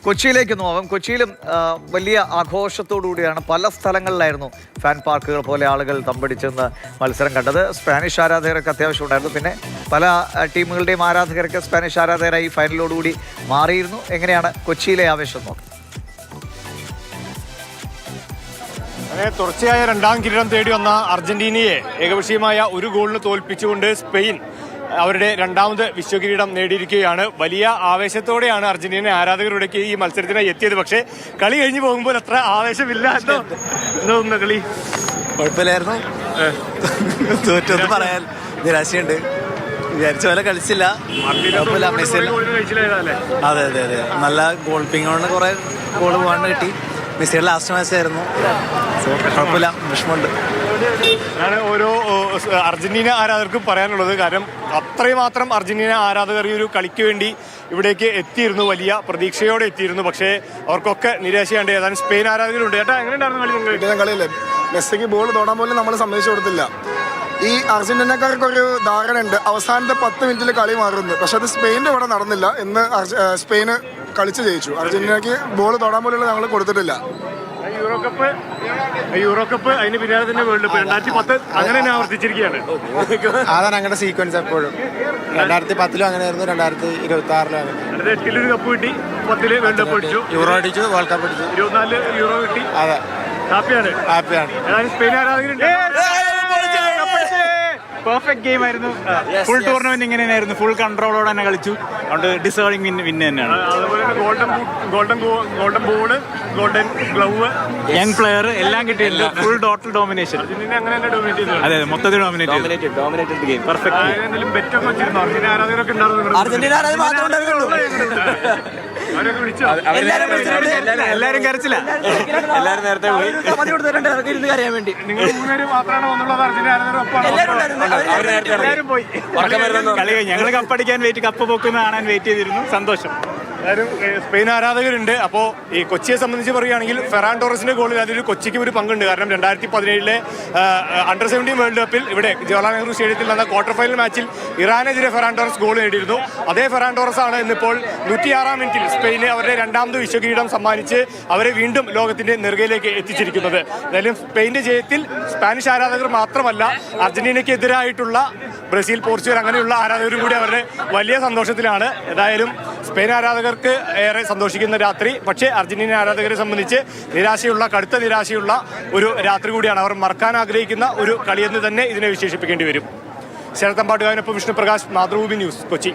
കൊച്ചിയിലേക്ക് നോക്കാം. കൊച്ചിയിലും വലിയ ആഘോഷത്തോടുകൂടിയാണ് പല സ്ഥലങ്ങളിലായിരുന്നു ഫാൻ പാർക്കുകൾ പോലെ ആളുകൾ തമ്പടിച്ചെന്ന് മത്സരം കണ്ടത്. സ്പാനിഷ് ആരാധകരൊക്കെ അത്യാവശ്യം ഉണ്ടായിരുന്നു. പിന്നെ പല ടീമുകളുടെയും ആരാധകരൊക്കെ സ്പാനിഷ് ആരാധകരായി ഫൈനലോടുകൂടി മാറിയിരുന്നു. എങ്ങനെയാണ് കൊച്ചിയിലെ ആവേശം നോക്കാം. തുടർച്ചയായ രണ്ടാം കിരീടം തേടി വന്ന അർജന്റീനയെ ഏകപക്ഷീയമായ ഒരു ഗോളിന് തോൽപ്പിച്ചുകൊണ്ട് സ്പെയിൻ അവരുടെ രണ്ടാമത് വിശ്വകിരീടം നേടിയിരിക്കുകയാണ്. വലിയ ആവേശത്തോടെയാണ് അർജന്റീന ആരാധകരുടെക്ക് ഈ മത്സരത്തിനായി എത്തിയത്. പക്ഷേ കളി കഴിഞ്ഞു പോകുമ്പോൾ അത്ര ആവേശമില്ല. എന്തോന്ന് കളി കുഴപ്പമില്ലായിരുന്നു. തോറ്റൊന്നും പറയാൻ നിരാശയുണ്ട്. വിചാരിച്ച പോലെ കളിച്ചില്ല. അതെ അതെ അതെ നല്ല ഗോൾ പിങ്ങോണ്ട് കുറെ ഗോൾ പോകാണ്ട് കിട്ടി. മെസ്സിയുടെ ലാസ്റ്റ് മാച്ച് ആയിരുന്നു. കുഴപ്പമില്ല, വിഷമമുണ്ട്. അതാണ് ഓരോ അർജന്റീന ആരാധകർക്കും പറയാനുള്ളത്. കാരണം അത്രയും മാത്രം അർജന്റീന ആരാധകർ ഈ ഒരു കളിക്ക് വേണ്ടി ഇവിടേക്ക് എത്തിയിരുന്നു, വലിയ പ്രതീക്ഷയോടെ എത്തിയിരുന്നു. പക്ഷേ അവർക്കൊക്കെ നിരാശയുണ്ട്. ഏതാനും സ്പെയിൻ ആരാധകരുണ്ട്. ചേട്ടാ എങ്ങനെയുണ്ടായിരുന്നു കളിയല്ലേ? മെസ്സിക്ക് ബോൾ തൊടാൻ പോലും നമ്മൾ സമ്മതിച്ചു കൊടുത്തില്ല. ഈ അർജന്റീനക്കാർക്ക് ഒരു ധാരണ ഉണ്ട്, അവസാനത്തെ 10 മിനിറ്റിൽ കളി മാറുന്നു. പക്ഷെ അത് സ്പെയിൻ്റെ ഇവിടെ നടന്നില്ല. ഇന്ന് സ്പെയിന് കളിച്ച് ജയിച്ചു. അർജന്റീനക്ക് ബോൾ തൊടാൻ പോലും ഞങ്ങൾ കൊടുത്തിട്ടില്ല. യൂറോ കപ്പ് അതിന് പിന്നാലെ തന്നെ വേൾഡ് കപ്പ് 2010 അങ്ങനെ തന്നെ ആവർത്തിച്ചിരിക്കുകയാണ്. അതാണ് അങ്ങനെ സീക്വൻസ് എപ്പോഴും. 2010 അങ്ങനെയായിരുന്നു, 2026 അങ്ങനെ. 8 കപ്പ് കിട്ടി, 10 വേൾഡ് കപ്പ് അടിച്ചു, യൂറോ അടിച്ചു, വേൾഡ് കപ്പ് അടിച്ചു, 24 യൂറോ കിട്ടി. അതെ, ഹാപ്പിയാണ്. സ്പെയിൻ ആരാധകരുണ്ട്. പെർഫെക്റ്റ് ഗെയിം ആയിരുന്നു. ഫുൾ ടൂർണമെന്റ് ഇങ്ങനെ തന്നെയായിരുന്നു. ഫുൾ കൺട്രോളോടെ തന്നെ കളിച്ചു. അതുകൊണ്ട് ഡിസേർവിംഗ് വിന്ന് തന്നെയാണ്. അതുപോലെ golden ball, golden glove, young player എല്ലാം കിട്ടിയില്ല. Full total domination. അങ്ങനെ തന്നെ ഡോമിനേറ്റ് ചെയ്തു. അതെ, മൊത്തത്തിൽ ഡോമിനേറ്റഡ് ഗെയിം. പെർഫെക്റ്റ്. ബെറ്റൊക്കെ വെച്ചിരുന്നു. അർജന്റീന ആരാധകരൊക്കെ എല്ലാരും കരച്ചില്ല. എല്ലാരും നേരത്തെ പോയി. നിങ്ങൾ 3 പേര് മാത്രമാണ് വന്നുള്ളത്. അർജന്റീന ആരാധകർ പോയി. കളി ഞങ്ങൾ കപ്പടിക്കാൻ കപ്പ് പൊക്കുന്ന കാണാൻ വെയിറ്റ് ചെയ്തിരുന്നു. സന്തോഷം. എല്ലാവരും സ്പെയിൻ ആരാധകരുണ്ട്. അപ്പോൾ ഈ കൊച്ചിയെ സംബന്ധിച്ച് പറയുകയാണെങ്കിൽ ഫെറാൻ ടോറസിന്റെ ഗോളിൽ അതിൽ കൊച്ചിക്ക് ഒരു പങ്കുണ്ട്. കാരണം 2017 അണ്ടർ 17 വേൾഡ് കപ്പിൽ ഇവിടെ ജവഹർലാൽ നെഹ്റു സ്റ്റേഡിയത്തിൽ നടന്ന ക്വാർട്ടർ ഫൈനൽ മാച്ചിൽ ഇറാനെതിരെ ഫെറാൻ ടോറസ് ഗോൾ നേടിയിരുന്നു. അതേ ഫെറാൻ ടോറസ് ആണ് ഇന്നിപ്പോൾ 106-ാം മിനിറ്റിൽ സ്പെയിന് അവരുടെ രണ്ടാമത് വിശ്വകിരീടം സമ്മാനിച്ച് അവരെ വീണ്ടും ലോകത്തിന്റെ നെറുകയിലേക്ക് എത്തിച്ചിരിക്കുന്നത്. എന്തായാലും സ്പെയിന്റെ ജയത്തിൽ സ്പാനിഷ് ആരാധകർ മാത്രമല്ല, അർജന്റീനയ്ക്ക് എതിരായിട്ടുള്ള ബ്രസീൽ, പോർച്ചുഗൽ അങ്ങനെയുള്ള ആരാധകരും കൂടി അവരുടെ വലിയ സന്തോഷത്തിലാണ്. ഏതായാലും സ്പെയിൻ ആരാധകർക്ക് ഏറെ സന്തോഷിക്കുന്ന രാത്രി. പക്ഷേ അർജന്റീന ആരാധകരെ സംബന്ധിച്ച് കടുത്ത നിരാശയുള്ള ഒരു രാത്രി കൂടിയാണ്. അവർ മറക്കാൻ ആഗ്രഹിക്കുന്ന ഒരു കളിയെന്ന് തന്നെ ഇതിനെ വിശേഷിപ്പിക്കേണ്ടി വരും. ശരത്തമ്പാട്ടുകാരനൊപ്പം വിഷ്ണുപ്രകാശ്, മാതൃഭൂമി ന്യൂസ്, കൊച്ചി.